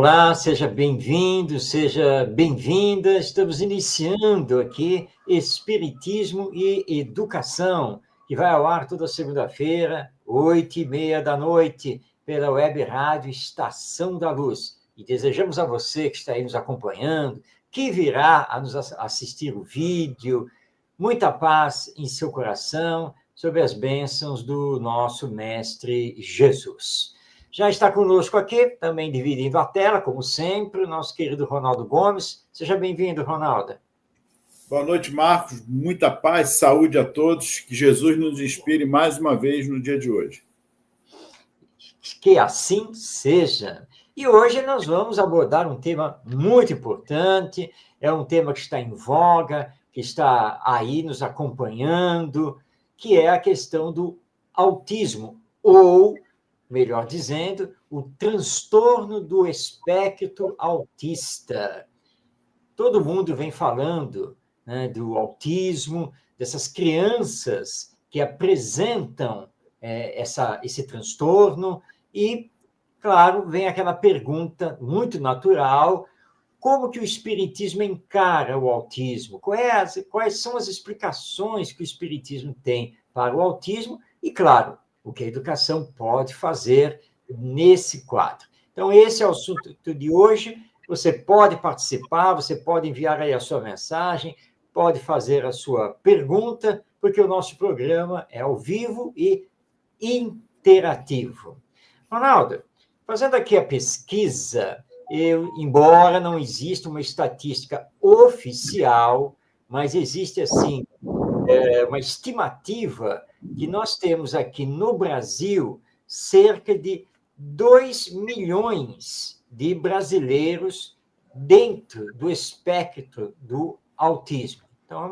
Olá, seja bem-vindo, seja bem-vinda. Estamos iniciando aqui Espiritismo e Educação, que vai ao ar toda segunda-feira, 8h30 da noite, pela web rádio Estação da Luz. E desejamos a você que está aí nos acompanhando, que virá a nos assistir o vídeo, muita paz em seu coração, sob as bênçãos do nosso Mestre Jesus. Já está conosco aqui, também dividindo a tela, como sempre, o nosso querido Ronaldo Gomes. Seja bem-vindo, Ronaldo. Boa noite, Marcos. Muita paz, saúde a todos. Que Jesus nos inspire mais uma vez no dia de hoje. Que assim seja. E hoje nós vamos abordar um tema muito importante, é um tema que está em voga, que está aí nos acompanhando, que é a questão do autismo, ou, melhor dizendo, o transtorno do espectro autista. Todo mundo vem falando, né, do autismo, dessas crianças que apresentam esse transtorno, e, claro, vem aquela pergunta muito natural: como que o Espiritismo encara o autismo? Quais são as explicações que o Espiritismo tem para o autismo? E, claro, o que a educação pode fazer nesse quadro. Então, esse é o assunto de hoje. Você pode participar, você pode enviar aí a sua mensagem, pode fazer a sua pergunta, porque o nosso programa é ao vivo e interativo. Ronaldo, fazendo aqui a pesquisa, embora não exista uma estatística oficial, mas existe, assim, uma estimativa que nós temos aqui no Brasil cerca de 2 milhões de brasileiros dentro do espectro do autismo. Então,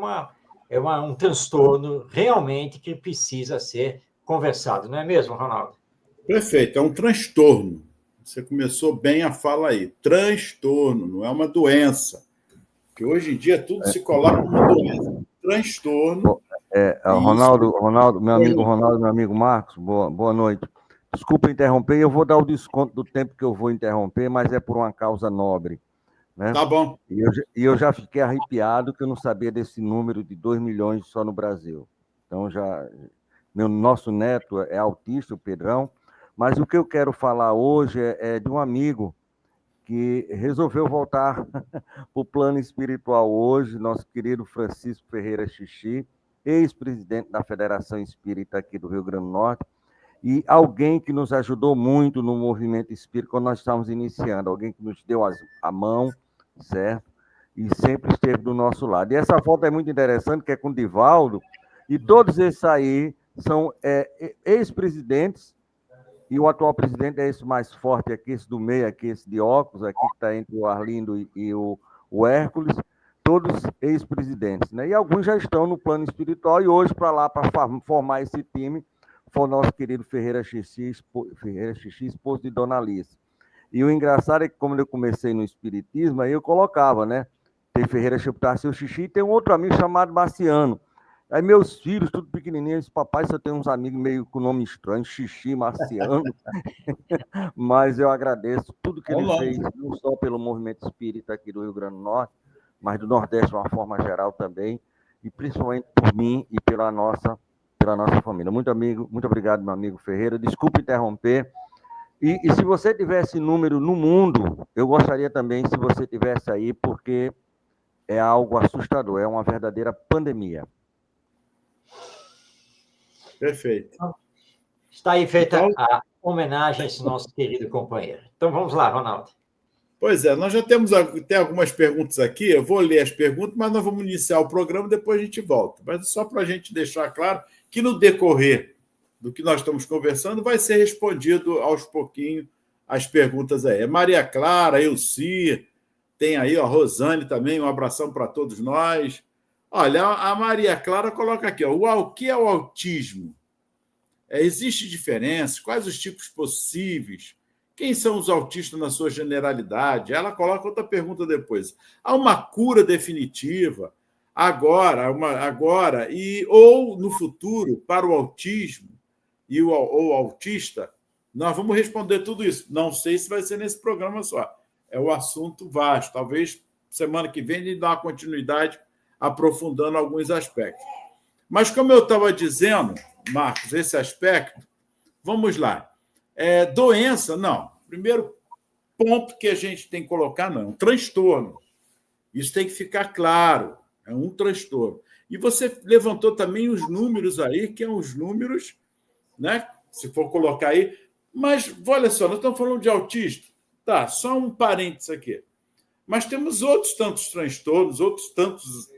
um transtorno realmente que precisa ser conversado, não é mesmo, Ronaldo? Perfeito, é um transtorno. Você começou bem a fala aí. Transtorno, não é uma doença. Porque hoje em dia tudo se coloca como uma doença. Transtorno. Ronaldo, meu amigo Marcos, boa noite. Desculpa interromper, eu vou dar o desconto do tempo que eu vou interromper, mas é por uma causa nobre. Né? Tá bom. E eu já fiquei arrepiado que eu não sabia desse número de 2 milhões só no Brasil. Então, nosso neto é autista, o Pedrão, mas o que eu quero falar hoje é de um amigo que resolveu voltar para o plano espiritual hoje, nosso querido Francisco Ferreira Xixi, ex-presidente da Federação Espírita aqui do Rio Grande do Norte, e alguém que nos ajudou muito no movimento espírita quando nós estávamos iniciando, alguém que nos deu a mão, certo? E sempre esteve do nosso lado. E essa foto é muito interessante, que é com o Divaldo, e todos esses aí são ex-presidentes, e o atual presidente é esse mais forte aqui, esse do meio aqui, esse de óculos, aqui que está entre o Arlindo e o Hércules, todos ex-presidentes, né? E alguns já estão no plano espiritual, e hoje, para formar esse time, foi o nosso querido Ferreira Xixi, esposo de Dona Alice. E o engraçado é que, como eu comecei no espiritismo, aí eu colocava, né? Tem Ferreira Xixi, Xixi, e tem um outro amigo chamado Marciano. Aí meus filhos, tudo pequenininhos, papai, só tem uns amigos meio com nome estranho, Xixi, Marciano. Mas eu agradeço tudo que ele fez, não só pelo movimento espírita aqui do Rio Grande do Norte, mas do Nordeste de uma forma geral também, e principalmente por mim e pela nossa família. Muito obrigado, meu amigo Ferreira. Desculpe interromper. E se você tivesse número no mundo, eu gostaria também, se você tivesse aí, porque é algo assustador, é uma verdadeira pandemia. Perfeito. Está aí feita a homenagem a esse nosso querido companheiro. Então vamos lá, Ronaldo. Pois é, nós já temos até algumas perguntas aqui, eu vou ler as perguntas, mas nós vamos iniciar o programa, depois a gente volta. Mas só para a gente deixar claro que no decorrer do que nós estamos conversando, vai ser respondido aos pouquinhos as perguntas aí. É Maria Clara, Elci, tem aí a Rosane também, um abração para todos nós. Olha, a Maria Clara coloca aqui, o que é o autismo? Existe diferença? Quais os tipos possíveis? Quem são os autistas na sua generalidade? Ela coloca outra pergunta depois. Há uma cura definitiva agora ou no futuro para o autismo ou autista? Nós vamos responder tudo isso. Não sei se vai ser nesse programa só. é o assunto vasto. Talvez semana que vem a gente dá uma continuidade aprofundando alguns aspectos. Mas, como eu estava dizendo, Marcos, esse aspecto, vamos lá. Doença, não. Primeiro ponto que a gente tem que colocar, não, é um transtorno. Isso tem que ficar claro, é um transtorno. E você levantou também os números aí, que são os números, né? Se for colocar aí. Mas, olha só, nós estamos falando de autista. Tá, só um parênteses aqui. Mas temos outros tantos transtornos, outros tantos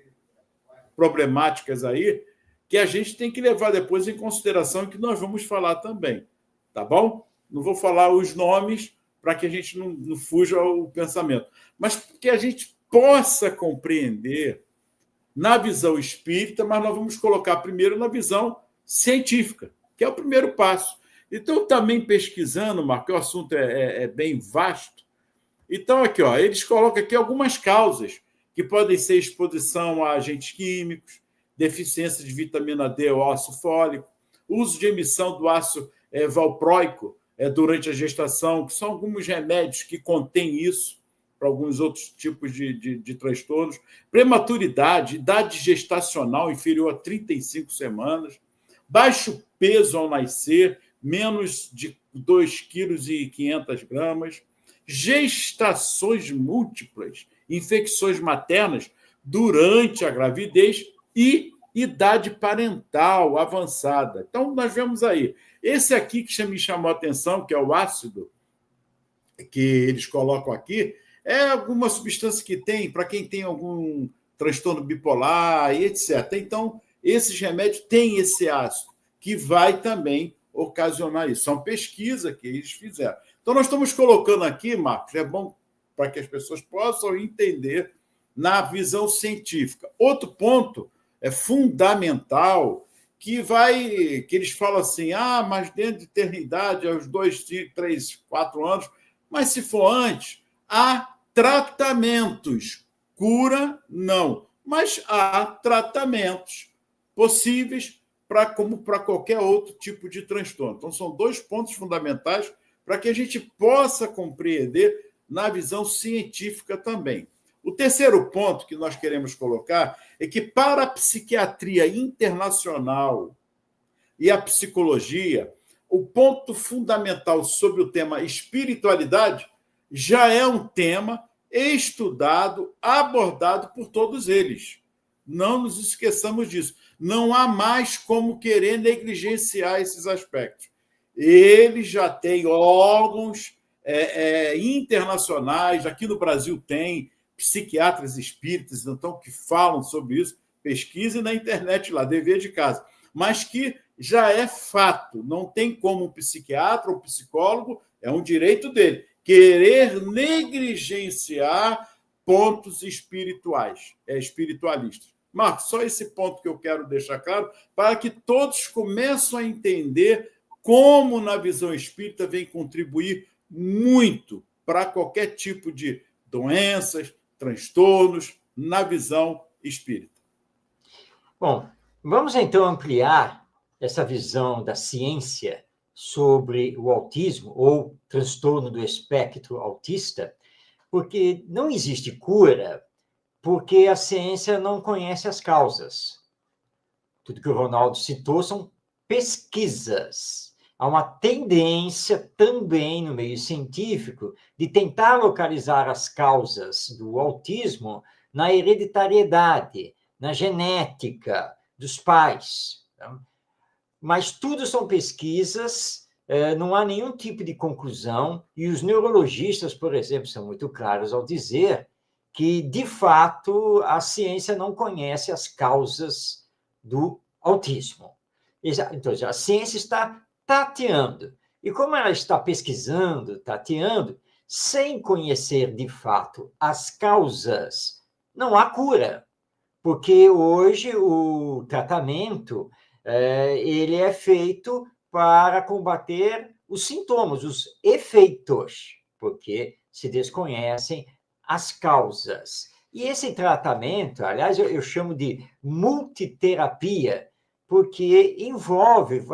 problemáticas aí, que a gente tem que levar depois em consideração e que nós vamos falar também. Tá bom? Não vou falar os nomes para que a gente não fuja ao pensamento. Mas que a gente possa compreender na visão espírita, mas nós vamos colocar primeiro na visão científica, que é o primeiro passo. Então, também pesquisando, Marco, o assunto é bem vasto. Então, aqui, ó, eles colocam aqui algumas causas que podem ser exposição a agentes químicos, deficiência de vitamina D ou ácido fólico, uso de emissão do ácido valproico durante a gestação, que são alguns remédios que contêm isso, para alguns outros tipos de transtornos, prematuridade, idade gestacional inferior a 35 semanas, baixo peso ao nascer, menos de 2,5 kg, gestações múltiplas, infecções maternas durante a gravidez e idade parental avançada. Então, nós vemos aí. Esse aqui que me chamou a atenção, que é o ácido, que eles colocam aqui, é alguma substância que tem para quem tem algum transtorno bipolar e etc. Então, esses remédios têm esse ácido, que vai também ocasionar isso. São pesquisas que eles fizeram. Então, nós estamos colocando aqui, Marcos, é bom para que as pessoas possam entender na visão científica. Outro ponto fundamental, que eles falam assim, mas dentro de eternidade, aos 2, 3, 4 anos, mas se for antes, há tratamentos. Cura, não. Mas há tratamentos possíveis como para qualquer outro tipo de transtorno. Então, são 2 pontos fundamentais para que a gente possa compreender na visão científica também. O terceiro ponto que nós queremos colocar é que, para a psiquiatria internacional e a psicologia, o ponto fundamental sobre o tema espiritualidade já é um tema estudado, abordado por todos eles. Não nos esqueçamos disso. Não há mais como querer negligenciar esses aspectos. Eles já têm órgãos internacionais, aqui no Brasil tem psiquiatras espíritas, então, que falam sobre isso. Pesquise na internet lá, dever de casa. Mas que já é fato. Não tem como um psiquiatra ou psicólogo, é um direito dele, querer negligenciar pontos espirituais, espiritualistas. Marcos, só esse ponto que eu quero deixar claro, para que todos comecem a entender como, na visão espírita, vem contribuir muito para qualquer tipo de doenças, transtornos, na visão espírita. Bom, vamos então ampliar essa visão da ciência sobre o autismo ou transtorno do espectro autista, porque não existe cura, porque a ciência não conhece as causas. Tudo que o Ronaldo citou são pesquisas. Há uma tendência também no meio científico de tentar localizar as causas do autismo na hereditariedade, na genética dos pais. Mas tudo são pesquisas, não há nenhum tipo de conclusão, e os neurologistas, por exemplo, são muito claros ao dizer que, de fato, a ciência não conhece as causas do autismo. Então, a ciência está tateando. E como ela está pesquisando, tateando, sem conhecer, de fato, as causas, não há cura. Porque hoje o tratamento ele é feito para combater os sintomas, os efeitos, porque se desconhecem as causas. E esse tratamento, aliás, eu chamo de multiterapia, porque envolve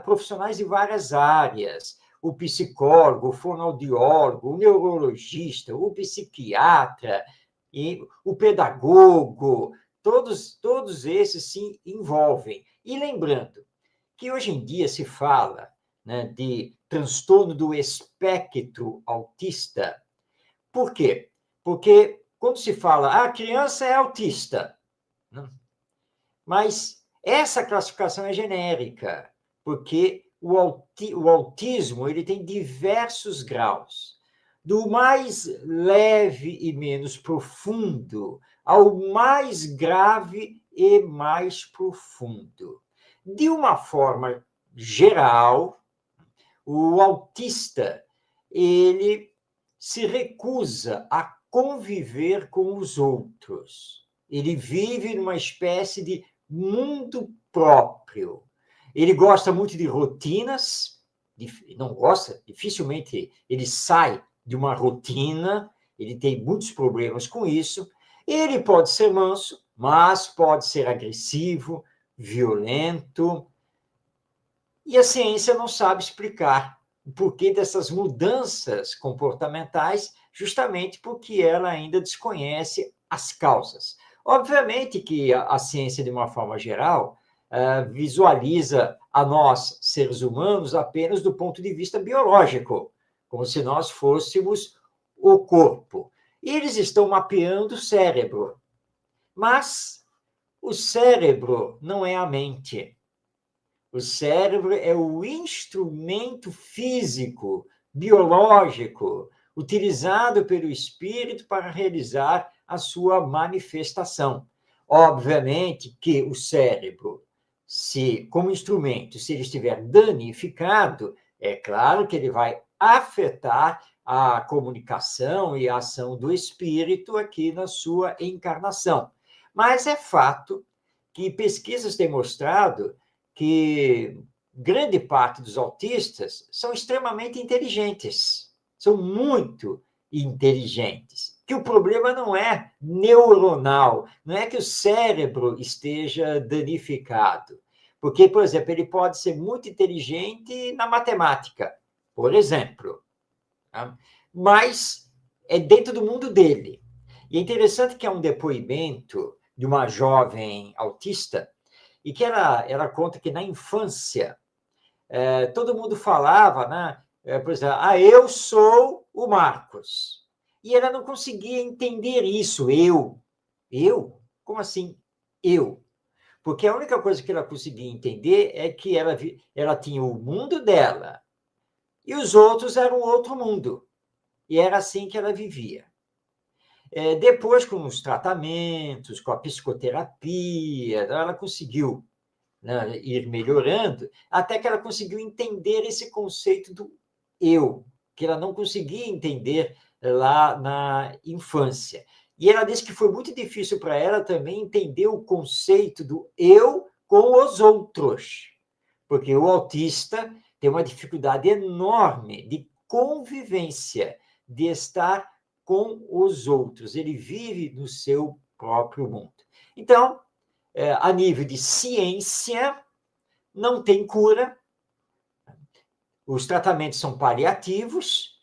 profissionais de várias áreas. o psicólogo, o fonoaudiólogo, o neurologista, o psiquiatra, e o pedagogo, todos esses se envolvem. E lembrando que hoje em dia se fala, né, de transtorno do espectro autista. Por quê? Porque quando se fala, a criança é autista, né? Mas essa classificação é genérica, porque o autismo ele tem diversos graus, do mais leve e menos profundo ao mais grave e mais profundo. De uma forma geral, o autista ele se recusa a conviver com os outros. Ele vive numa espécie de mundo próprio. Ele gosta muito de rotinas, não gosta, dificilmente ele sai de uma rotina, ele tem muitos problemas com isso. Ele pode ser manso, mas pode ser agressivo, violento. E a ciência não sabe explicar o porquê dessas mudanças comportamentais, justamente porque ela ainda desconhece as causas. Obviamente que a ciência, de uma forma geral, visualiza a nós, seres humanos, apenas do ponto de vista biológico, como se nós fôssemos o corpo. E eles estão mapeando o cérebro, mas o cérebro não é a mente. O cérebro é o instrumento físico, biológico, utilizado pelo espírito para realizar a sua manifestação. Obviamente que o cérebro, como instrumento, se ele estiver danificado, é claro que ele vai afetar a comunicação e a ação do espírito aqui na sua encarnação. Mas é fato que pesquisas têm mostrado que grande parte dos autistas são extremamente inteligentes, são muito inteligentes. Que o problema não é neuronal, não é que o cérebro esteja danificado. Porque, por exemplo, ele pode ser muito inteligente na matemática, por exemplo, tá? Mas é dentro do mundo dele. E é interessante que há um depoimento de uma jovem autista, e que ela conta que na infância todo mundo falava, né? Por exemplo, eu sou o Marcos. E ela não conseguia entender isso, eu? Como assim eu? Porque a única coisa que ela conseguia entender é que ela tinha o mundo dela e os outros eram outro mundo. E era assim que ela vivia. Depois, com os tratamentos, com a psicoterapia, ela conseguiu, né, ir melhorando, até que ela conseguiu entender esse conceito do eu, que ela não conseguia entender lá na infância. E ela disse que foi muito difícil para ela também entender o conceito do eu com os outros, porque o autista tem uma dificuldade enorme de convivência, de estar com os outros. Ele vive no seu próprio mundo. Então, a nível de ciência, não tem cura, os tratamentos são paliativos,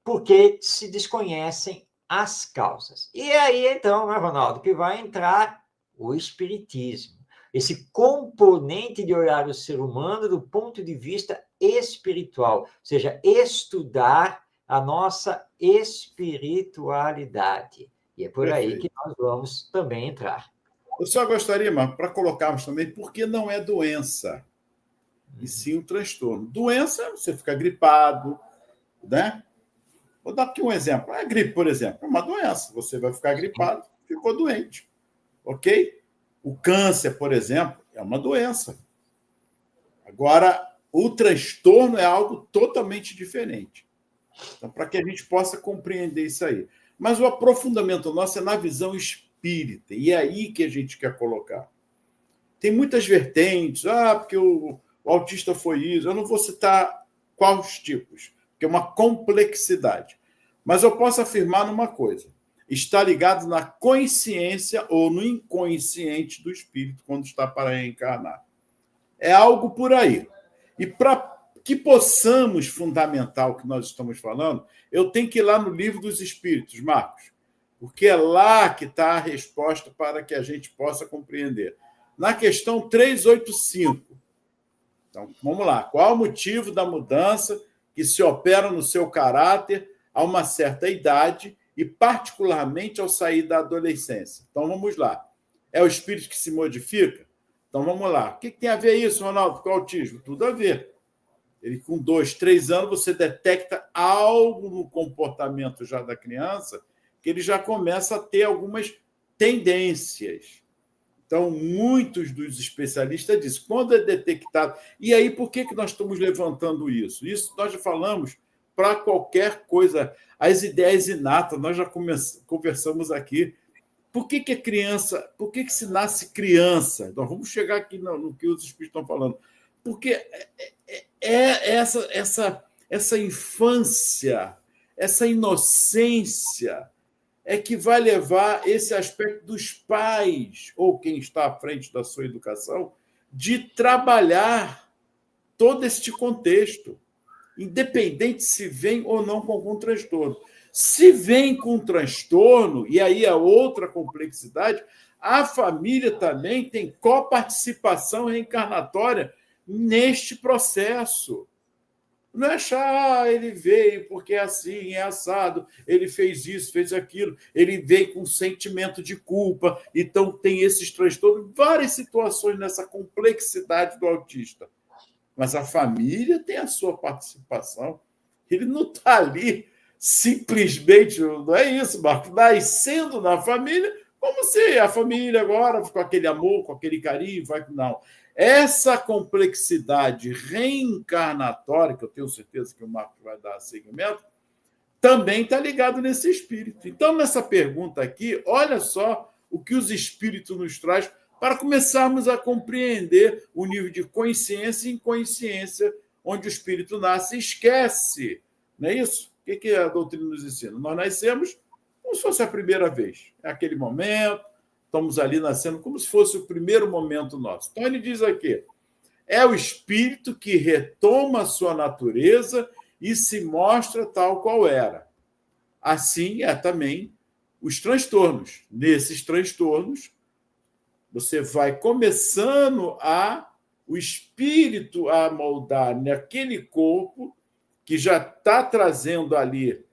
porque se desconhecem as causas. E aí, então, né, Ronaldo, que vai entrar o espiritismo, esse componente de olhar o ser humano do ponto de vista espiritual, ou seja, estudar a nossa espiritualidade. E é por Perfeito. aí que nós vamos também entrar. Eu só gostaria, mas para colocarmos também, porque não é doença, e sim um transtorno. Doença, você fica gripado, né? Vou dar aqui um exemplo. A gripe, por exemplo, é uma doença. Você vai ficar gripado, ficou doente, ok? O câncer, por exemplo, é uma doença. Agora, o transtorno é algo totalmente diferente. Então, para que a gente possa compreender isso aí. Mas o aprofundamento nosso é na visão espírita, e é aí que a gente quer colocar. Tem muitas vertentes, porque o autista foi isso. Eu não vou citar quais tipos, porque é uma complexidade. Mas eu posso afirmar numa coisa: está ligado na consciência ou no inconsciente do espírito quando está para reencarnar. É algo por aí. E para que possamos fundamentar o que nós estamos falando, eu tenho que ir lá no Livro dos Espíritos, Marcos, porque é lá que está a resposta para que a gente possa compreender. Na questão 385. Então, vamos lá. Qual o motivo da mudança que se opera no seu caráter a uma certa idade e, particularmente, ao sair da adolescência? Então, vamos lá. É o espírito que se modifica? Então, vamos lá. O que tem a ver isso, Ronaldo, com o autismo? Tudo a ver. Ele, com 2, 3 anos, você detecta algo no comportamento já da criança que ele já começa a ter algumas tendências. Então, muitos dos especialistas dizem, quando é detectado... E aí, por que nós estamos levantando isso? Isso nós já falamos para qualquer coisa. As ideias inatas, nós já conversamos aqui. Por que a criança... Por que se nasce criança? Então, vamos chegar aqui no que os espíritos estão falando. Porque essa infância, essa inocência é que vai levar esse aspecto dos pais, ou quem está à frente da sua educação, de trabalhar todo este contexto, independente se vem ou não com algum transtorno. Se vem com transtorno, e aí a outra complexidade, a família também tem coparticipação reencarnatória neste processo. Não é achar, ele veio porque é assim, é assado, ele fez isso, fez aquilo, ele veio com sentimento de culpa, então tem esses transtornos, várias situações nessa complexidade do autista. Mas a família tem a sua participação. Ele não está ali simplesmente, não é isso, Marcos, nascendo na família, como se a família agora, com aquele amor, com aquele carinho, vai... Não. Essa complexidade reencarnatória, que eu tenho certeza que o Marcos vai dar seguimento, também está ligado nesse espírito. Então, nessa pergunta aqui, olha só o que os espíritos nos trazem para começarmos a compreender o nível de consciência e inconsciência onde o espírito nasce e esquece. Não é isso? O que a doutrina nos ensina? Nós nascemos como se fosse a primeira vez. É aquele momento, estamos ali nascendo como se fosse o primeiro momento nosso. Então, ele diz aqui, é o espírito que retoma a sua natureza e se mostra tal qual era. Assim é também os transtornos. Nesses transtornos, você vai começando o espírito a moldar naquele corpo que já está trazendo ali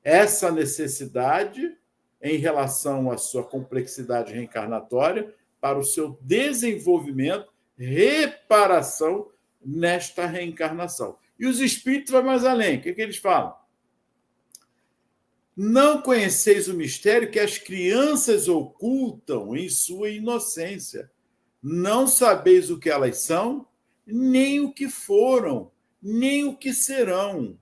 essa necessidade em relação à sua complexidade reencarnatória para o seu desenvolvimento, reparação nesta reencarnação. E os espíritos vão mais além. O que eles falam? Não conheceis o mistério que as crianças ocultam em sua inocência. Não sabeis o que elas são, nem o que foram, nem o que serão.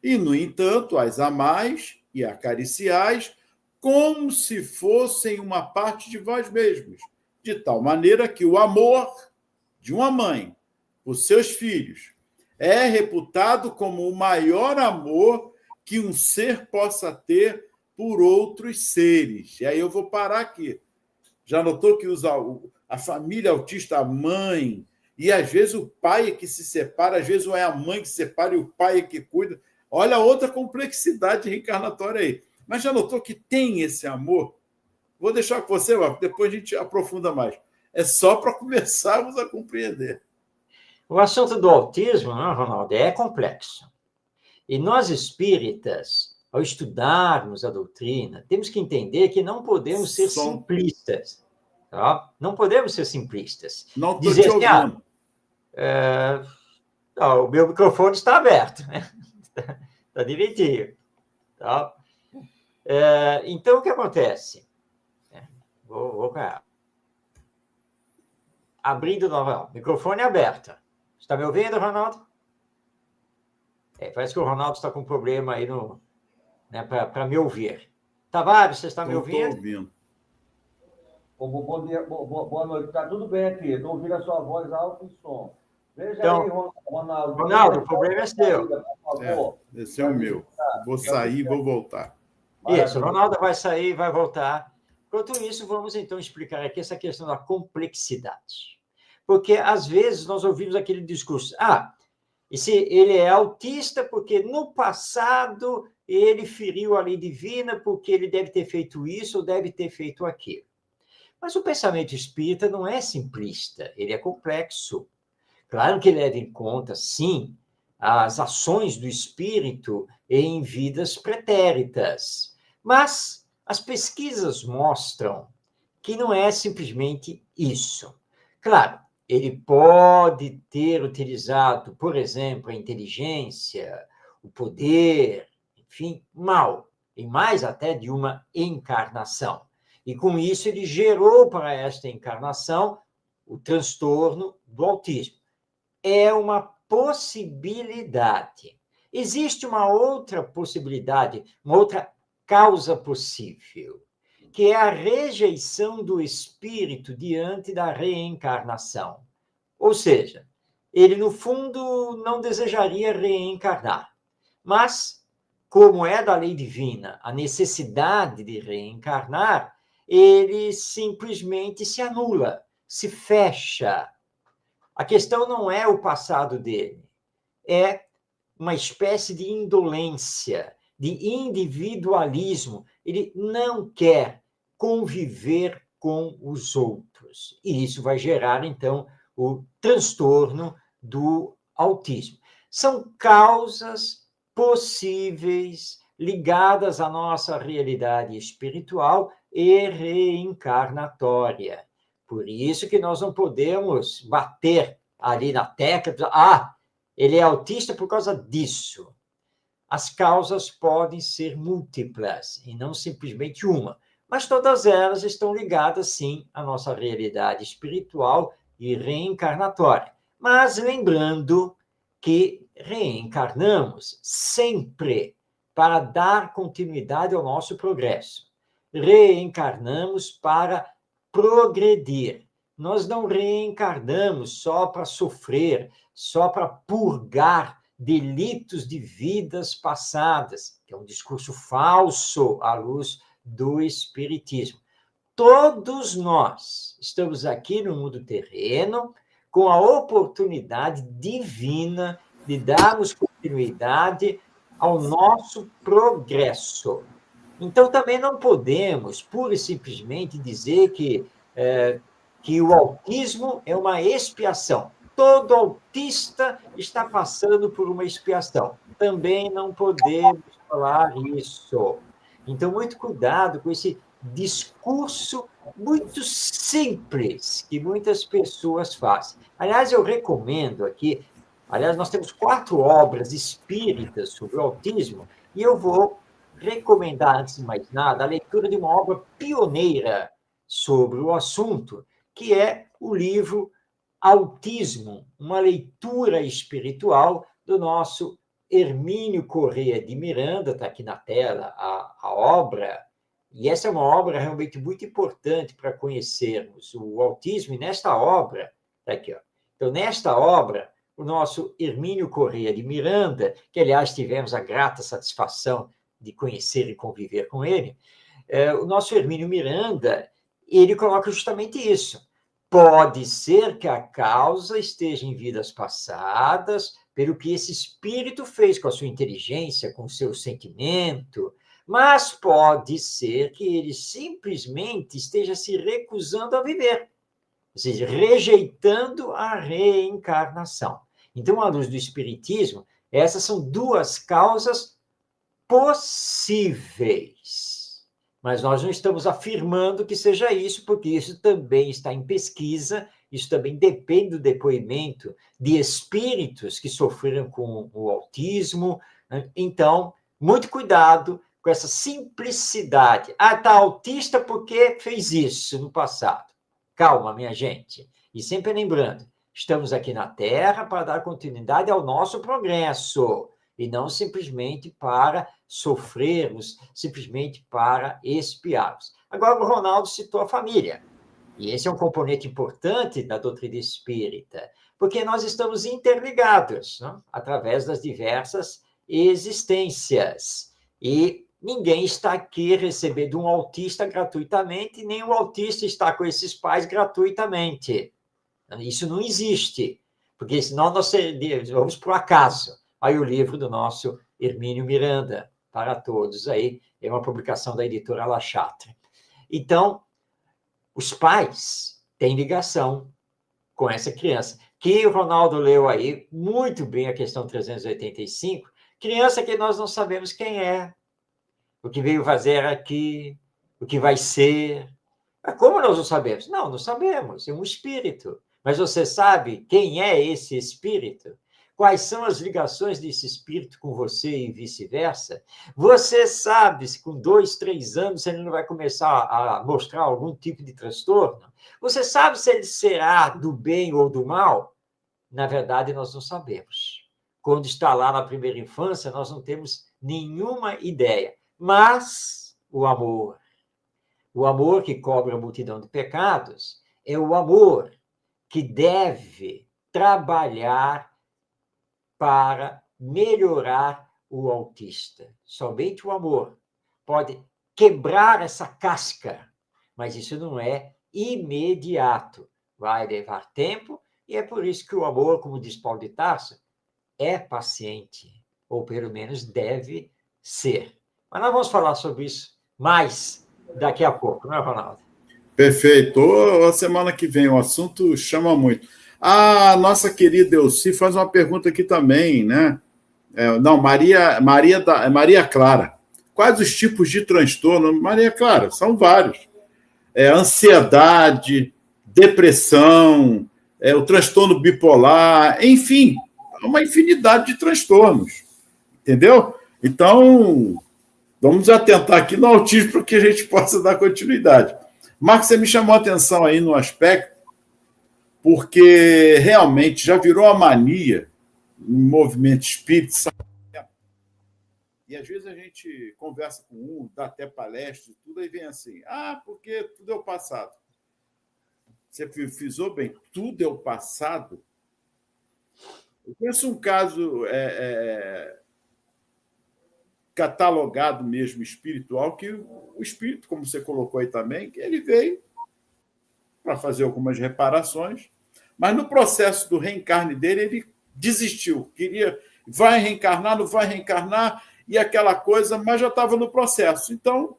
E, no entanto, as amais e acariciais como se fossem uma parte de vós mesmos, de tal maneira que o amor de uma mãe por seus filhos é reputado como o maior amor que um ser possa ter por outros seres. E aí eu vou parar aqui. Já notou que a família autista, a mãe, e às vezes o pai é que se separa, às vezes é a mãe que se separa e o pai é que cuida. Olha a outra complexidade reencarnatória aí. Mas já notou que tem esse amor? Vou deixar com você, depois a gente aprofunda mais. É só para começarmos a compreender. O assunto do autismo, né, Ronaldo, é complexo. E nós espíritas, ao estudarmos a doutrina, temos que entender que não podemos ser simplistas. Tá? Não podemos ser simplistas. Não estou te ouvindo. Não, o meu microfone está aberto. Está direitinho. Tá? Então, o que acontece? Vou abrindo novamente. Microfone aberto. Está me ouvindo, Ronaldo? Parece que o Ronaldo está com problema aí para me ouvir. Tavares, você está me ouvindo? Estou ouvindo. Bom dia, boa noite. Está tudo bem aqui. Estou ouvindo a sua voz alto e som. Veja então, aí, Ronaldo. Ronaldo, o problema é seu. Esse é o meu. Vou sair e vou voltar. Isso, o Ronaldo vai sair e vai voltar. Enquanto isso, vamos então explicar aqui essa questão da complexidade. Porque, às vezes, nós ouvimos aquele discurso, E se ele é autista porque no passado ele feriu a lei divina porque ele deve ter feito isso ou deve ter feito aquilo. Mas o pensamento espírita não é simplista, ele é complexo. Claro que leva em conta, sim, as ações do espírito em vidas pretéritas. Mas as pesquisas mostram que não é simplesmente isso. Claro, ele pode ter utilizado, por exemplo, a inteligência, o poder, enfim, mal, em mais até de uma encarnação. E com isso ele gerou para esta encarnação o transtorno do autismo. É uma possibilidade. Existe uma outra possibilidade, uma outra causa possível, que é a rejeição do espírito diante da reencarnação. Ou seja, ele, no fundo, não desejaria reencarnar, mas, como é da lei divina a necessidade de reencarnar, ele simplesmente se anula, se fecha. A questão não é o passado dele, é uma espécie de indolência, de individualismo. Ele não quer conviver com os outros. E isso vai gerar, então, o transtorno do autismo. São causas possíveis ligadas à nossa realidade espiritual e reencarnatória. Por isso que nós não podemos bater ali na tecla, ele é autista por causa disso. As causas podem ser múltiplas e não simplesmente uma, mas todas elas estão ligadas, sim, à nossa realidade espiritual e reencarnatória. Mas lembrando que reencarnamos sempre para dar continuidade ao nosso progresso. Reencarnamos para progredir. Nós não reencarnamos só para sofrer, só para purgar delitos de vidas passadas, que é um discurso falso à luz do Espiritismo. Todos nós estamos aqui no mundo terreno com a oportunidade divina de darmos continuidade ao nosso progresso. Então, também não podemos, pura e simplesmente, dizer que o autismo é uma expiação. Todo autista está passando por uma expiação. Também não podemos falar isso. Então, muito cuidado com esse discurso muito simples que muitas pessoas fazem. Aliás, eu recomendo aqui, nós temos 4 obras espíritas sobre o autismo, e eu vou recomendar, antes de mais nada, a leitura de uma obra pioneira sobre o assunto, que é o livro Autismo, uma leitura espiritual, do nosso Hermínio Corrêa de Miranda. Está aqui na tela a obra, e essa é uma obra realmente muito importante para conhecermos o autismo, e nesta obra, está aqui, ó. Então, nesta obra, o nosso Hermínio Corrêa de Miranda, que, aliás, tivemos a grata satisfação de conhecer e conviver com ele, o nosso Hermínio Miranda, ele coloca justamente isso. Pode ser que a causa esteja em vidas passadas, pelo que esse espírito fez com a sua inteligência, com o seu sentimento, mas pode ser que ele simplesmente esteja se recusando a viver, ou seja, rejeitando a reencarnação. Então, à luz do Espiritismo, essas são 2 causas possíveis. Mas nós não estamos afirmando que seja isso, porque isso também está em pesquisa, isso também depende do depoimento de espíritos que sofreram com o autismo. Né? Então, muito cuidado com essa simplicidade. Está autista porque fez isso no passado. Calma, minha gente. E sempre lembrando, estamos aqui na Terra para dar continuidade ao nosso progresso, e não simplesmente para sofrermos, simplesmente para expiarmos. Agora, o Ronaldo citou a família, e esse é um componente importante da doutrina espírita, porque nós estamos interligados, né? Através das diversas existências, e ninguém está aqui recebendo um autista gratuitamente, nem o autista está com esses pais gratuitamente. Isso não existe. porque senão nós vamos para o acaso. Aí o livro do nosso Hermínio Miranda, para todos, aí é uma publicação da editora La Chatre. Então, os pais têm ligação com essa criança, que o Ronaldo leu aí muito bem a questão 385, criança que nós não sabemos quem é, o que veio fazer aqui, o que vai ser. Como nós não sabemos? Não, não sabemos, é um espírito. Mas você sabe quem é esse espírito? Quais são as ligações desse espírito com você e vice-versa? Você sabe se com 2, 3 anos ele não vai começar a mostrar algum tipo de transtorno? Você sabe se ele será do bem ou do mal? Na verdade, nós não sabemos. Quando está lá na primeira infância, nós não temos nenhuma ideia. Mas o amor que cobre a multidão de pecados, é o amor que deve trabalhar para melhorar o autista. Somente o amor pode quebrar essa casca, mas isso não é imediato. Vai levar tempo, e é por isso que o amor, como diz Paulo de Tarso, é paciente, ou pelo menos deve ser. Mas nós vamos falar sobre isso mais daqui a pouco, não é, Ronaldo? Perfeito. A semana que vem o assunto chama muito. A nossa querida Elci faz uma pergunta aqui também, né? Maria Clara. Quais os tipos de transtorno? Maria Clara, são vários. Ansiedade, depressão, o transtorno bipolar, enfim, uma infinidade de transtornos. Entendeu? Então, vamos atentar aqui no autismo para que a gente possa dar continuidade. Marcos, você me chamou a atenção aí no aspecto, porque realmente já virou uma mania no movimento espírita. E às vezes a gente conversa com um, dá até palestra, tudo, aí vem assim, porque tudo é o passado. Você frisou bem, tudo é o passado. Eu conheço um caso catalogado mesmo espiritual, que o espírito, como você colocou aí também, que ele veio para fazer algumas reparações, mas no processo do reencarne dele, ele desistiu, vai reencarnar, não vai reencarnar, e aquela coisa, mas já estava no processo. Então,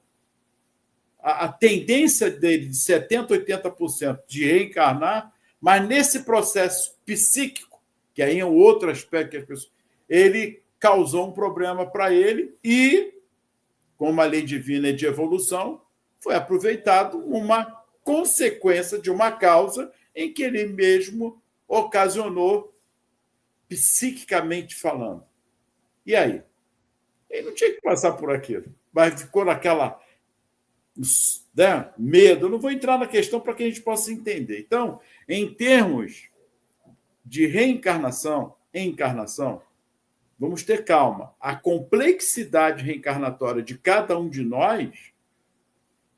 a tendência dele de 70%, 80% de reencarnar, mas nesse processo psíquico, que aí é um outro aspecto que as pessoas... Ele causou um problema para ele e, como a lei divina é de evolução, foi aproveitado uma consequência de uma causa em que ele mesmo ocasionou, psiquicamente falando. E aí? Ele não tinha que passar por aquilo, mas ficou naquela... medo. Eu não vou entrar na questão para que a gente possa entender. Então, em termos de reencarnação, encarnação, vamos ter calma. A complexidade reencarnatória de cada um de nós...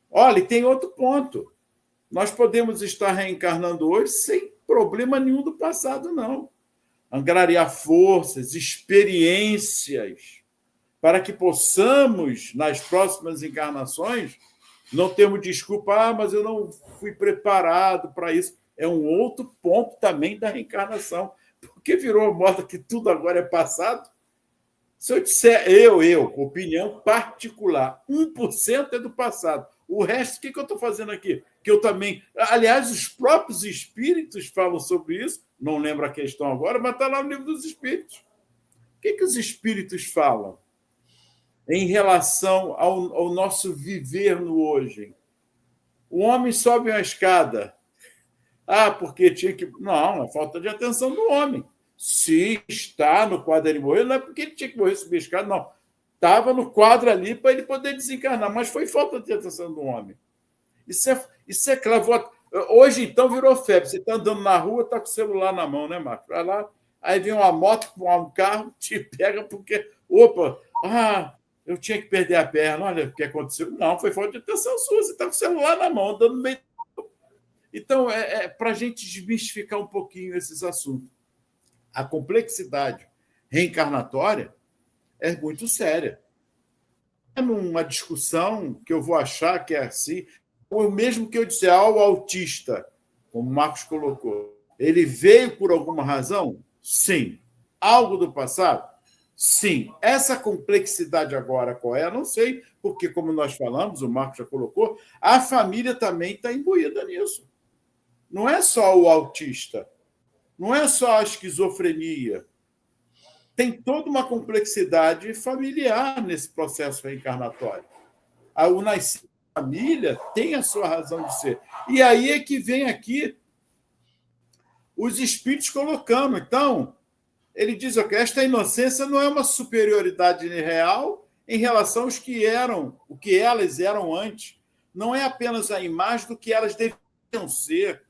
Olha, e tem outro ponto. Nós podemos estar reencarnando hoje sem problema nenhum do passado, não. Angariar forças, experiências, para que possamos, nas próximas encarnações, não termos desculpa, mas eu não fui preparado para isso. É um outro ponto também da reencarnação. Porque virou moda que tudo agora é passado. Se eu disser, opinião particular, 1% é do passado. O resto, o que eu estou fazendo aqui? Que eu também... Aliás, os próprios espíritos falam sobre isso. Não lembro a questão agora, mas está lá no livro dos espíritos. O que os espíritos falam em relação ao nosso viver no hoje? O homem sobe uma escada. Porque tinha que... Não, é falta de atenção do homem. Se está no quadro ele morreu, não é porque ele tinha que morrer subir a escada, não. Estava no quadro ali para ele poder desencarnar, mas foi falta de atenção do homem. Isso é claro. Hoje, então, virou febre. Você está andando na rua, está com o celular na mão, né, Marcos? Vai lá, aí vem uma moto com um carro, te pega porque... eu tinha que perder a perna, olha o que aconteceu. Não, foi falta de atenção sua, você está com o celular na mão, andando no meio. Então, para a gente desmistificar um pouquinho esses assuntos. A complexidade reencarnatória é muito séria. É numa discussão que eu vou achar que é assim, ou mesmo que eu disser ao autista, como o Marcos colocou, Ele veio por alguma razão? Sim. Algo do passado? Sim. Essa complexidade agora qual é? Não sei, porque, como nós falamos, o Marco já colocou, a família também está imbuída nisso. Não é só o autista, não é só a esquizofrenia. Tem toda uma complexidade familiar nesse processo reencarnatório. O nascer da família tem a sua razão de ser. E aí é que vem aqui os espíritos colocando. Então, ele diz que esta inocência não é uma superioridade real em relação aos que eram, o que elas eram antes. Não é apenas a imagem do que elas deveriam ser.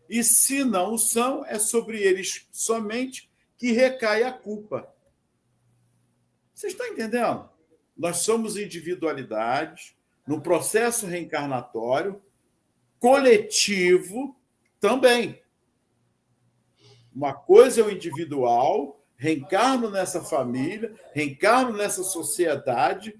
E se não o são, é sobre eles somente que recai a culpa. Vocês estão entendendo? Nós somos individualidades, no processo reencarnatório, coletivo também. Uma coisa é o individual, reencarno nessa família, reencarno nessa sociedade,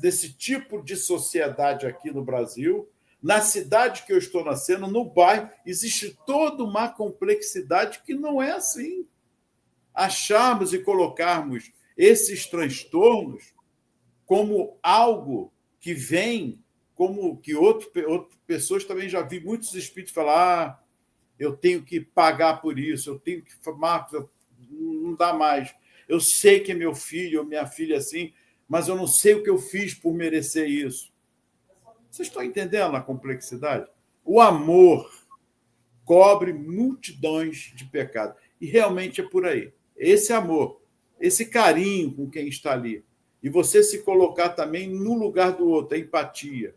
desse tipo de sociedade aqui no Brasil, na cidade que eu estou nascendo, no bairro, existe toda uma complexidade que não é assim. Acharmos e colocarmos esses transtornos como algo que vem, como que outras pessoas também já vi muitos espíritos falar, eu tenho que pagar por isso, eu tenho que... Marcos, não dá mais. Eu sei que é meu filho ou minha filha assim, mas eu não sei o que eu fiz por merecer isso. Vocês estão entendendo a complexidade? O amor cobre multidões de pecados. E realmente é por aí. Esse amor, esse carinho com quem está ali. E você se colocar também no lugar do outro, a empatia.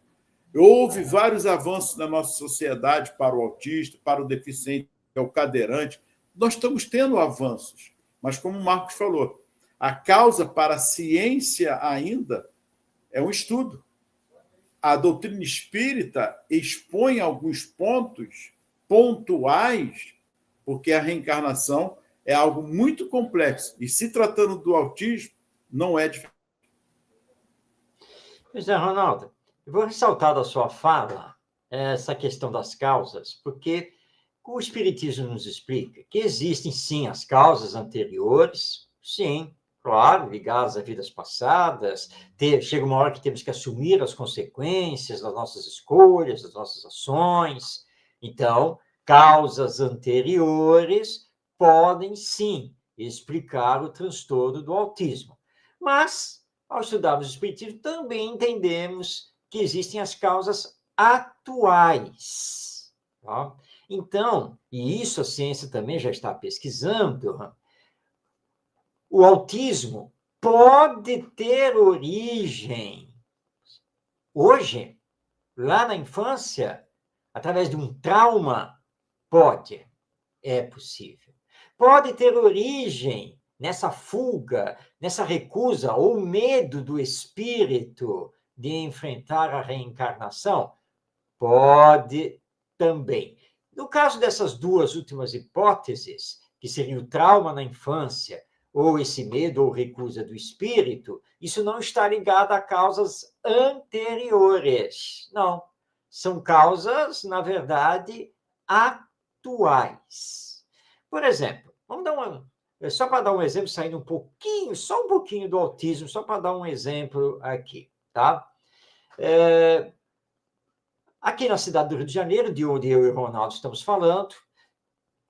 Houve vários avanços na nossa sociedade para o autista, para o deficiente, o cadeirante. Nós estamos tendo avanços. Mas, como o Marcos falou, a causa para a ciência ainda é um estudo. A doutrina espírita expõe alguns pontos pontuais, porque a reencarnação é algo muito complexo. E, se tratando do autismo, não é diferente. Pois é, Ronaldo, eu vou ressaltar da sua fala essa questão das causas, porque o Espiritismo nos explica que existem, sim, as causas anteriores, sim, claro, ligadas a vidas passadas, chega uma hora que temos que assumir as consequências das nossas escolhas, das nossas ações. Então, causas anteriores podem, sim, explicar o transtorno do autismo. Mas, ao estudarmos o Espiritismo, também entendemos que existem as causas atuais. Tá? Então, e isso a ciência também já está pesquisando, o autismo pode ter origem hoje, lá na infância, através de um trauma, pode, é possível. Pode ter origem nessa fuga, nessa recusa ou medo do espírito de enfrentar a reencarnação? Pode também. No caso dessas duas últimas hipóteses, que seria o trauma na infância ou esse medo ou recusa do espírito, isso não está ligado a causas anteriores. Não. São causas, na verdade, atuais. Por exemplo, vamos dar só para dar um exemplo, saindo só um pouquinho do autismo, só para dar um exemplo aqui, tá? Aqui na cidade do Rio de Janeiro, de onde eu e o Ronaldo estamos falando,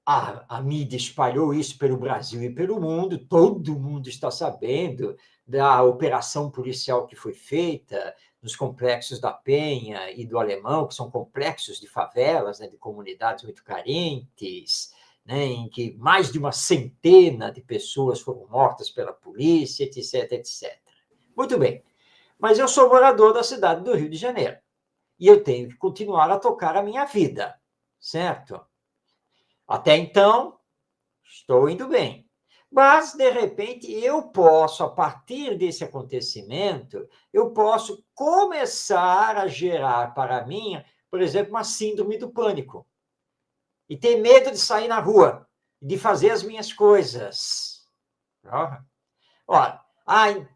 a mídia espalhou isso pelo Brasil e pelo mundo, todo mundo está sabendo da operação policial que foi feita nos complexos da Penha e do Alemão, que são complexos de favelas, né, de comunidades muito carentes, né, em que mais de uma centena de pessoas foram mortas pela polícia, etc, etc. Muito bem, mas eu sou morador da cidade do Rio de Janeiro e eu tenho que continuar a tocar a minha vida, certo? Até então, estou indo bem. Mas, de repente, eu posso, a partir desse acontecimento, eu posso começar a gerar para mim, por exemplo, uma síndrome do pânico. E ter medo de sair na rua, de fazer as minhas coisas. Olha,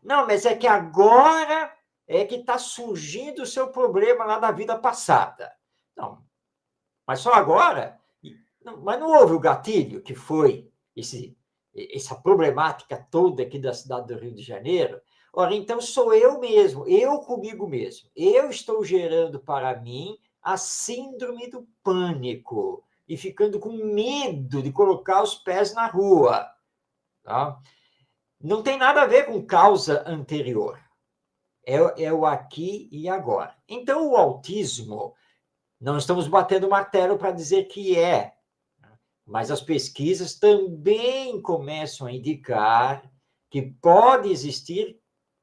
não, mas é que agora é que está surgindo o seu problema lá da vida passada. Não, mas só agora... Mas não houve o gatilho, que foi essa problemática toda aqui da cidade do Rio de Janeiro. Ora, então sou eu mesmo, eu comigo mesmo. Eu estou gerando para mim a síndrome do pânico e ficando com medo de colocar os pés na rua. Tá? Não tem nada a ver com causa anterior. É o aqui e agora. Então, o autismo, não estamos batendo martelo para dizer que é, mas as pesquisas também começam a indicar que pode existir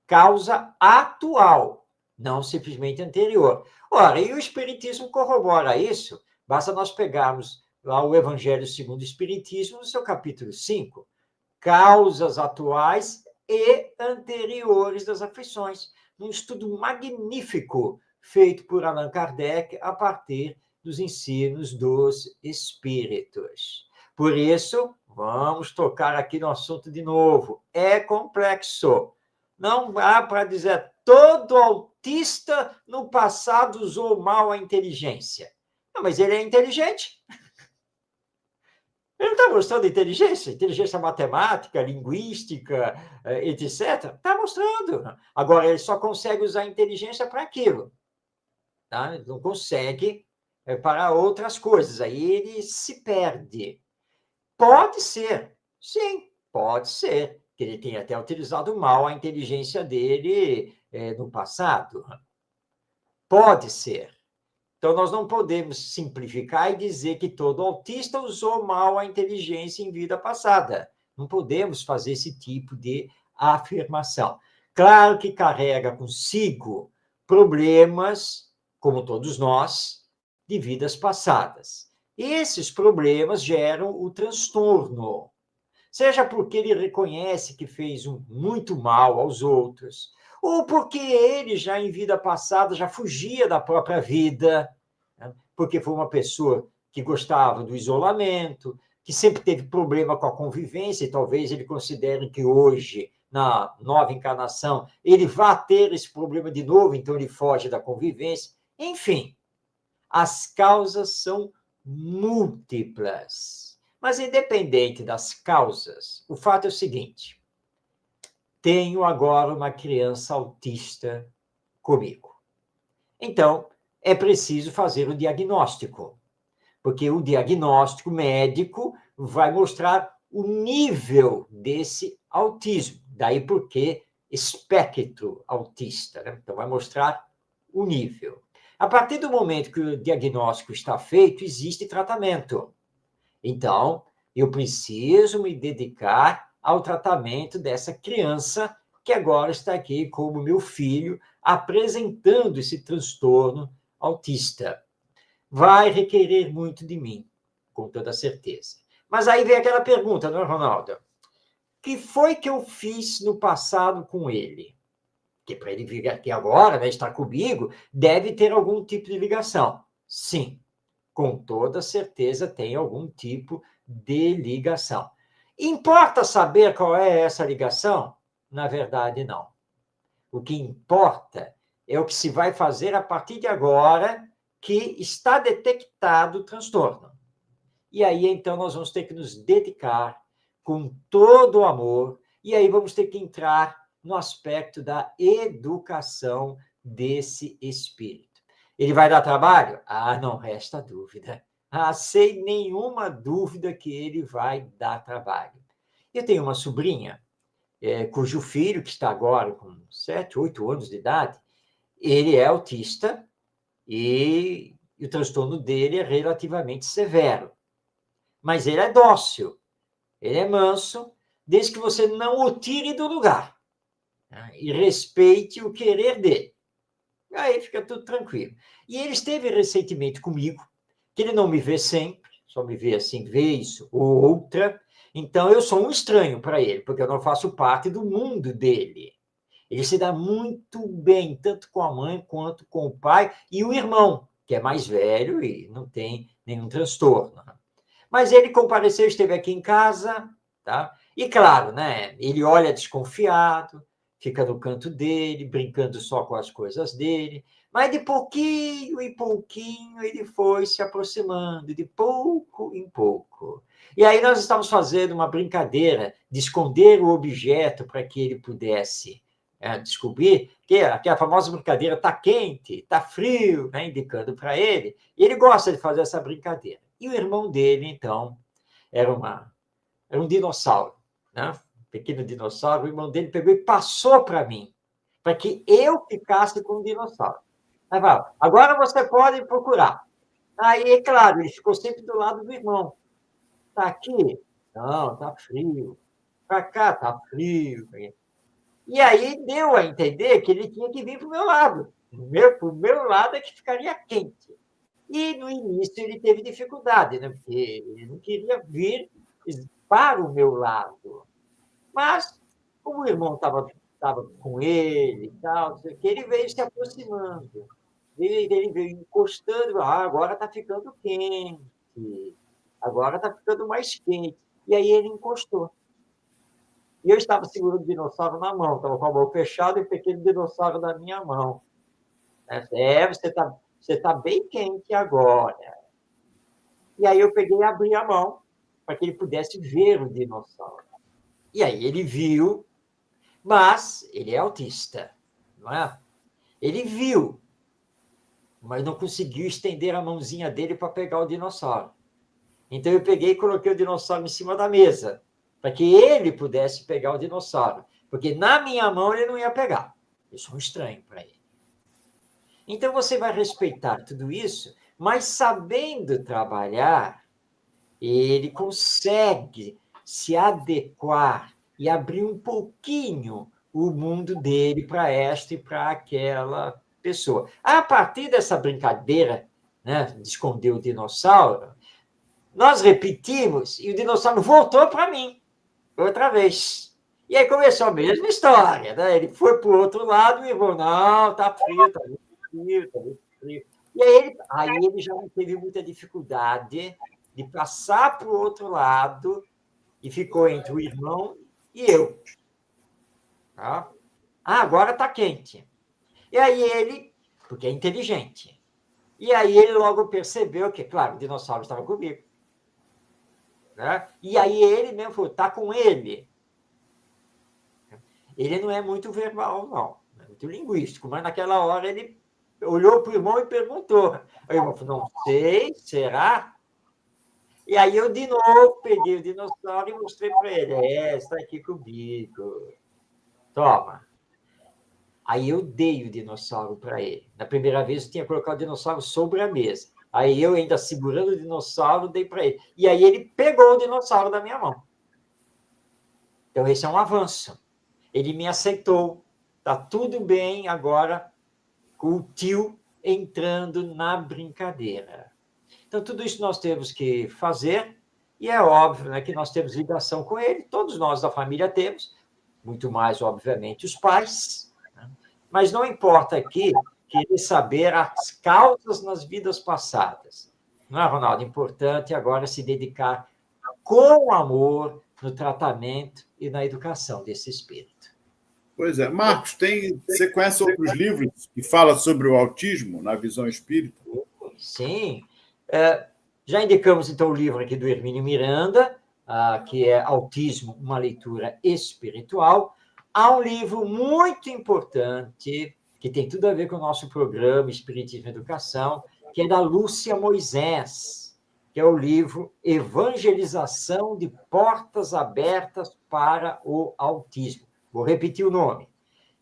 causa atual, não simplesmente anterior. Ora, e o Espiritismo corrobora isso, basta nós pegarmos lá o Evangelho segundo o Espiritismo, no seu capítulo 5, causas atuais e anteriores das aflições. Um estudo magnífico feito por Allan Kardec a partir dos ensinos dos espíritos. Por isso, vamos tocar aqui no assunto de novo. É complexo. Não dá para dizer todo autista no passado usou mal a inteligência. Não, mas ele é inteligente. Ele está mostrando inteligência matemática, linguística, etc. Está mostrando. Agora, ele só consegue usar a inteligência para aquilo. Tá? Ele não consegue para outras coisas. Aí ele se perde. Pode ser, sim, pode ser, que ele tenha até utilizado mal a inteligência dele no passado. Pode ser. Então, nós não podemos simplificar e dizer que todo autista usou mal a inteligência em vida passada. Não podemos fazer esse tipo de afirmação. Claro que carrega consigo problemas, como todos nós, de vidas passadas. Esses problemas geram o transtorno, seja porque ele reconhece que fez muito mal aos outros, ou porque ele já em vida passada já fugia da própria vida, né? Porque foi uma pessoa que gostava do isolamento, que sempre teve problema com a convivência, e talvez ele considere que hoje, na nova encarnação, ele vá ter esse problema de novo, então ele foge da convivência. Enfim, as causas são múltiplas. Mas, independente das causas, o fato é o seguinte: tenho agora uma criança autista comigo. Então, é preciso fazer o diagnóstico, porque o diagnóstico médico vai mostrar o nível desse autismo. Daí porque espectro autista, né? Então, vai mostrar o nível. A partir do momento que o diagnóstico está feito, existe tratamento. Então, eu preciso me dedicar ao tratamento dessa criança que agora está aqui como meu filho, apresentando esse transtorno autista. Vai requerer muito de mim, com toda certeza. Mas aí vem aquela pergunta, não é, Ronaldo? O que foi que eu fiz no passado com ele? Porque para ele vir aqui agora, né, estar comigo, deve ter algum tipo de ligação. Sim, com toda certeza tem algum tipo de ligação. Importa saber qual é essa ligação? Na verdade, não. O que importa é o que se vai fazer a partir de agora que está detectado o transtorno. E aí, então, nós vamos ter que nos dedicar com todo o amor, e aí vamos ter que entrar no aspecto da educação desse espírito. Ele vai dar trabalho? Ah, não resta dúvida. Ah, sem nenhuma dúvida que ele vai dar trabalho. Eu tenho uma sobrinha, cujo filho, que está agora com 7, 8 anos de idade, ele é autista e o transtorno dele é relativamente severo. Mas ele é dócil, ele é manso, desde que você não o tire do lugar, né? E respeite o querer dele. Aí fica tudo tranquilo. E ele esteve recentemente comigo, que ele não me vê sempre, só me vê assim, vez ou outra. Então, eu sou um estranho para ele, porque eu não faço parte do mundo dele. Ele se dá muito bem, tanto com a mãe quanto com o pai e o irmão, que é mais velho e não tem nenhum transtorno. Mas ele compareceu, esteve aqui em casa, tá? E claro, né? Ele olha desconfiado, fica no canto dele, brincando só com as coisas dele, Mas de pouquinho em pouquinho ele foi se aproximando, de pouco em pouco. E aí nós estávamos fazendo uma brincadeira de esconder o objeto para que ele pudesse descobrir, que a famosa brincadeira está quente, está frio, né, indicando para ele, e ele gosta de fazer essa brincadeira. E o irmão dele, então, era um dinossauro, né? Um pequeno dinossauro. O irmão dele pegou e passou para mim, para que eu ficasse com o dinossauro. Aí fala, agora você pode procurar. Aí, claro, ele ficou sempre do lado do irmão. Está aqui? Não, está frio. Para cá, está frio. E aí deu a entender que ele tinha que vir para o meu lado. Para o meu lado é que ficaria quente. E no início ele teve dificuldade, né? Porque ele não queria vir para o meu lado. Mas, como o irmão estava com ele e tal, ele veio se aproximando. Ele veio encostando, agora está ficando quente, agora está ficando mais quente. E aí ele encostou. E eu estava segurando o dinossauro na mão, estava com a mão fechada e o pequeno dinossauro na minha mão. Você tá bem quente agora. E aí eu peguei e abri a mão para que ele pudesse ver o dinossauro. E aí ele viu, mas ele é autista, não é? Ele viu, mas não conseguiu estender a mãozinha dele para pegar o dinossauro. Então eu peguei e coloquei o dinossauro em cima da mesa, para que ele pudesse pegar o dinossauro, porque na minha mão ele não ia pegar. Eu sou um estranho para ele. Então você vai respeitar tudo isso, mas sabendo trabalhar, ele consegue se adequar e abrir um pouquinho o mundo dele para esta e para aquela pessoa. A partir dessa brincadeira, né, de esconder o dinossauro, nós repetimos e o dinossauro voltou para mim outra vez. E aí começou a mesma história, né? Ele foi para o outro lado e falou, não, está frio, está muito frio, está muito frio. E aí ele já não teve muita dificuldade de passar para o outro lado e ficou entre o irmão e eu. Tá? Agora está quente. E aí ele, porque é inteligente, e aí ele logo percebeu que, claro, o dinossauro estava comigo. Né? E aí ele mesmo falou, está com ele. Ele não é muito verbal, não. É muito linguístico, mas naquela hora ele olhou para o irmão e perguntou. Aí o irmão falou, não sei, será? E aí eu, de novo, peguei o dinossauro e mostrei para ele. Está aqui comigo. Toma. Aí eu dei o dinossauro para ele. Na primeira vez eu tinha colocado o dinossauro sobre a mesa. Aí eu, ainda segurando o dinossauro, dei para ele. E aí ele pegou o dinossauro da minha mão. Então esse é um avanço. Ele me aceitou. Está tudo bem agora com o tio entrando na brincadeira. Então, tudo isso nós temos que fazer, e é óbvio, né, que nós temos ligação com ele, todos nós da família temos, muito mais, obviamente, os pais, né? Mas não importa aqui querer saber as causas nas vidas passadas. Não é, Ronaldo? Importante agora se dedicar com amor no tratamento e na educação desse espírito. Pois é. Marcos, você conhece outros livros que falam sobre o autismo na visão espírita? Sim. Já indicamos, então, o livro aqui do Hermínio Miranda, que é Autismo, uma leitura espiritual. Há um livro muito importante, que tem tudo a ver com o nosso programa Espiritismo e Educação, que é da Lúcia Moisés, que é o livro Evangelização de Portas Abertas para o Autismo. Vou repetir o nome.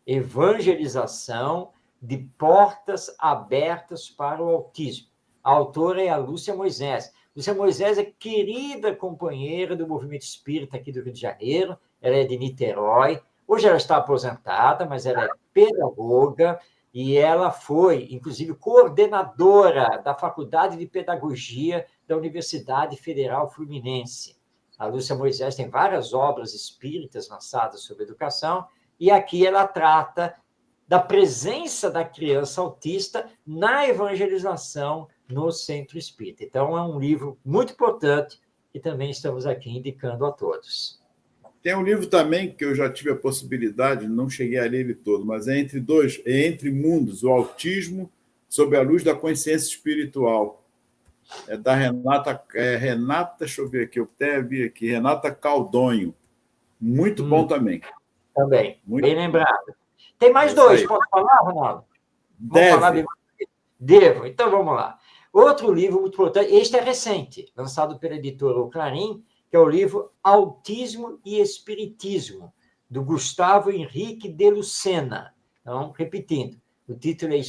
Evangelização de Portas Abertas para o Autismo. A autora é a Lúcia Moisés. Lúcia Moisés é querida companheira do movimento espírita aqui do Rio de Janeiro, ela é de Niterói. Hoje ela está aposentada, mas ela é pedagoga e ela foi, inclusive, coordenadora da Faculdade de Pedagogia da Universidade Federal Fluminense. A Lúcia Moisés tem várias obras espíritas lançadas sobre educação e aqui ela trata da presença da criança autista na evangelização no Centro Espírita. Então, é um livro muito importante que também estamos aqui indicando a todos. Tem um livro também que eu já tive a possibilidade, não cheguei a ler ele todo, mas é Entre Mundos, o Autismo sob a luz da consciência espiritual. É da Renata, deixa eu ver aqui, eu até vi aqui, Renata Caldonho. Muito bom também. Também, Muito bem lembrado. Tem mais Isso dois, aí. posso falar, Ronaldo? Deve. Vamos falar de... Devo, então vamos lá. Outro livro muito importante, este é recente, lançado pela editora O Clarim, que é o livro Autismo e Espiritismo, do Gustavo Henrique de Lucena. Então, repetindo, o título é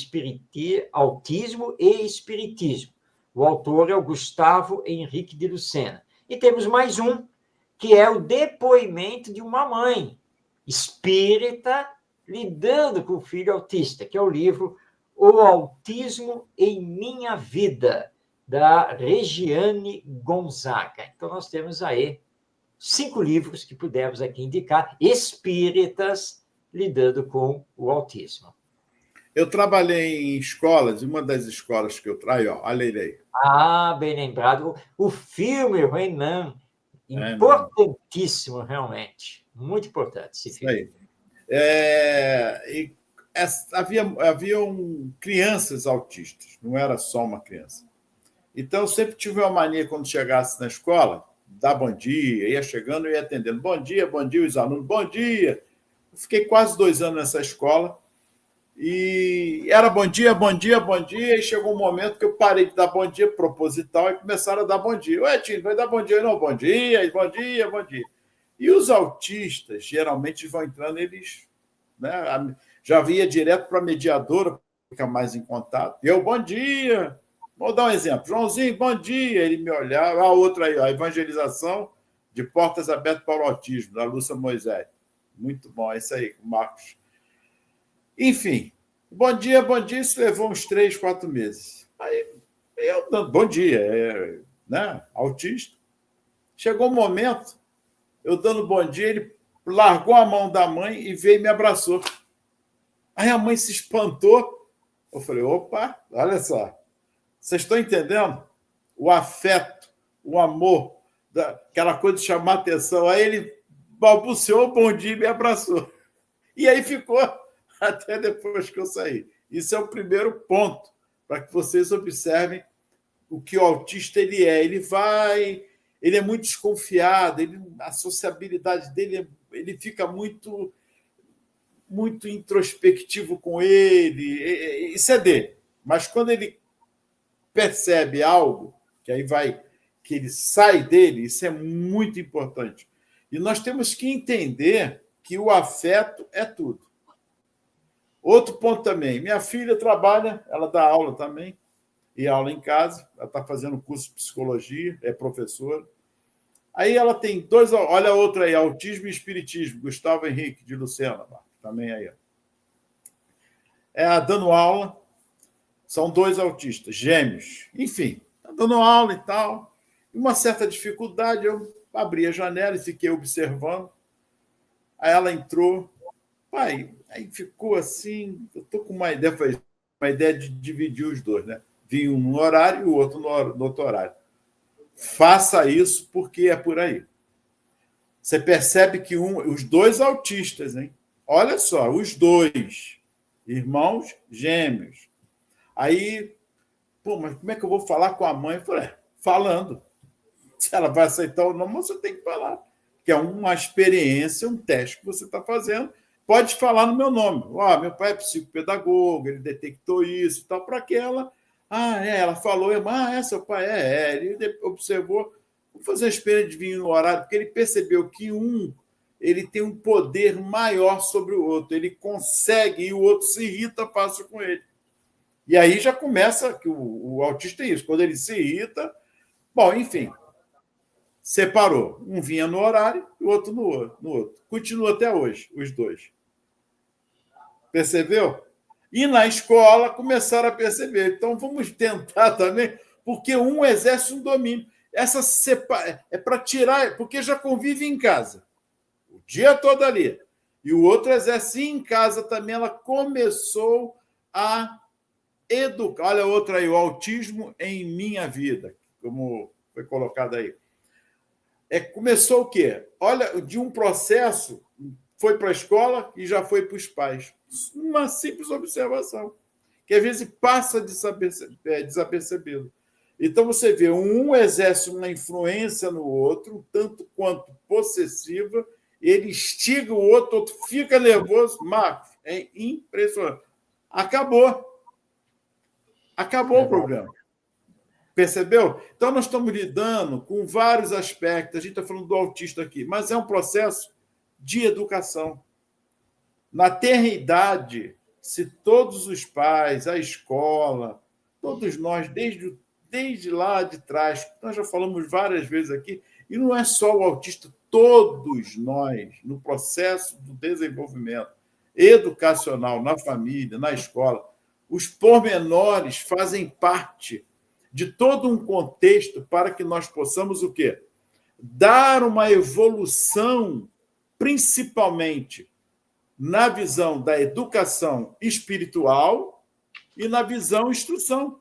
Autismo e Espiritismo. O autor é o Gustavo Henrique de Lucena. E temos mais um, que é o depoimento de uma mãe espírita lidando com o filho autista, que é o livro O Autismo em Minha Vida, da Regiane Gonzaga. Então, nós temos aí 5 livros que pudemos aqui indicar, espíritas lidando com o autismo. Eu trabalhei em escolas, e uma das escolas que eu traio, olha ele aí. Ah, bem lembrado. O filme Renan, importantíssimo, realmente. Muito importante esse filme. Aí. Haviam crianças autistas, não era só uma criança. Então, eu sempre tive uma mania, quando chegasse na escola, dar bom dia, ia chegando e ia atendendo. Bom dia, os alunos, bom dia. Eu fiquei quase 2 anos nessa escola, e era bom dia, e chegou um momento que eu parei de dar bom dia proposital e começaram a dar bom dia. Ué, Tino, vai dar bom dia? Não, bom dia. E os autistas, geralmente, vão entrando, eles... Né, já via direto para a mediadora, fica mais em contato. Eu, bom dia. Vou dar um exemplo. Joãozinho, bom dia. Ele me olhava. A outra aí, a evangelização de portas abertas para o autismo, da Lúcia Moisés. Muito bom, é isso aí, Marcos. Enfim, bom dia. Isso levou uns 3, 4 meses. Aí eu dando bom dia, né? Autista. Chegou um momento, eu dando bom dia, ele largou a mão da mãe e veio e me abraçou. Aí a mãe se espantou. Eu falei, opa, olha só. Vocês estão entendendo? O afeto, o amor, aquela coisa de chamar atenção. Aí ele balbuciou, bom dia, e me abraçou. E aí ficou até depois que eu saí. Isso é o primeiro ponto, para que vocês observem o que o autista ele é. Ele é muito desconfiado, a sociabilidade dele, ele fica muito introspectivo com ele, isso é dele. Mas quando ele percebe algo, que ele sai dele, isso é muito importante. E nós temos que entender que o afeto é tudo. Outro ponto também, minha filha trabalha, ela dá aula também, e aula em casa, ela está fazendo curso de psicologia, é professora. Aí ela tem 2, olha a outra aí, Autismo e Espiritismo, Gustavo Henrique de Lucena, também aí. Dando aula, são 2 autistas, gêmeos. Enfim, dando aula e tal. Uma certa dificuldade, eu abri a janela e fiquei observando. Aí ela entrou. Pai, aí ficou assim, eu estou com uma ideia de dividir os 2, né? Vinha um no horário e o outro no outro horário. Faça isso porque é por aí. Você percebe que os 2 autistas, hein? Olha só, os 2 irmãos gêmeos. Aí, mas como é que eu vou falar com a mãe? Eu falei, falando. Se ela vai aceitar ou não, você tem que falar. Que é uma experiência, um teste que você está fazendo. Pode falar no meu nome. Meu pai é psicopedagogo, ele detectou isso e tal, para que ela... ela falou, seu pai ele observou, vou fazer uma experiência de vir no horário, porque ele percebeu que ele tem um poder maior sobre o outro, ele consegue, e o outro se irrita fácil com ele. E aí já começa, que o autista é isso, quando ele se irrita, enfim, separou. Um vinha no horário e o outro no outro. Continua até hoje, os 2. Percebeu? E na escola começaram a perceber. Então, vamos tentar também, porque um exerce um domínio. É para tirar, porque já convive em casa, o dia todo ali. E o outro exerce em casa também. Ela começou a educar. Olha outra aí, o autismo em minha vida, como foi colocado aí. Começou o quê? Olha, de um processo, foi para a escola e já foi para os pais. Uma simples observação. que às vezes passa desapercebido. Então, você vê, um exerce uma influência no outro, um tanto quanto possessiva, ele instiga o outro fica nervoso. Marcos, é impressionante. Acabou o problema. Percebeu? Então, nós estamos lidando com vários aspectos. A gente está falando do autista aqui, mas é um processo de educação. Na tenra idade, se todos os pais, a escola, todos nós, desde lá de trás, nós já falamos várias vezes aqui, e não é só o autista, todos nós, no processo do desenvolvimento educacional, na família, na escola, os pormenores fazem parte de todo um contexto para que nós possamos o quê? Dar uma evolução, principalmente na visão da educação espiritual e na visão instrução.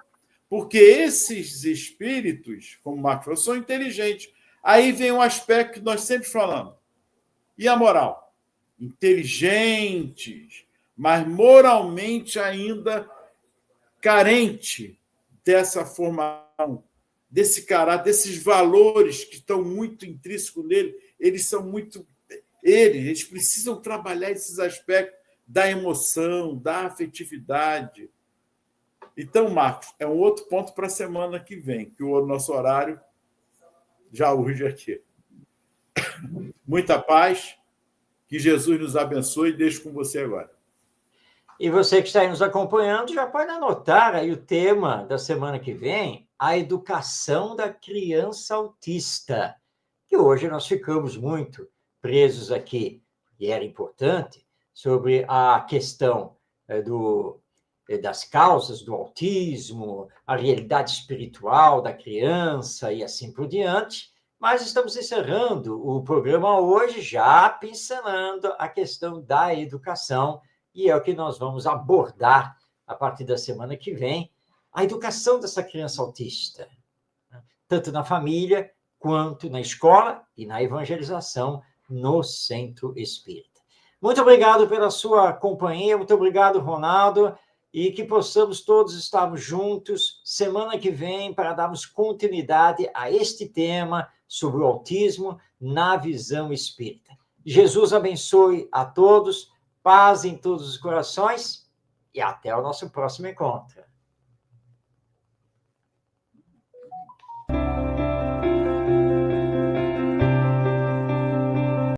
Porque esses espíritos, como o Marcos falou, são inteligentes. Aí vem um aspecto que nós sempre falamos. E a moral? Inteligentes, mas moralmente ainda carente dessa formação, desse caráter, desses valores que estão muito intrínsecos nele. Eles são muito... Eles precisam trabalhar esses aspectos da emoção, da afetividade. Então, Marcos, é um outro ponto para a semana que vem, que o nosso horário já urge aqui. Muita paz, que Jesus nos abençoe e deixo com você agora. E você que está aí nos acompanhando já pode anotar aí o tema da semana que vem, a educação da criança autista, que hoje nós ficamos muito presos aqui, e era importante, sobre a questão das causas do autismo, a realidade espiritual da criança e assim por diante, mas estamos encerrando o programa hoje já pincelando a questão da educação, e é o que nós vamos abordar a partir da semana que vem, a educação dessa criança autista, tanto na família, quanto na escola e na evangelização no Centro Espírita. Muito obrigado pela sua companhia, muito obrigado, Ronaldo, e que possamos todos estarmos juntos semana que vem para darmos continuidade a este tema sobre o autismo na visão espírita. Jesus abençoe a todos, paz em todos os corações e até o nosso próximo encontro.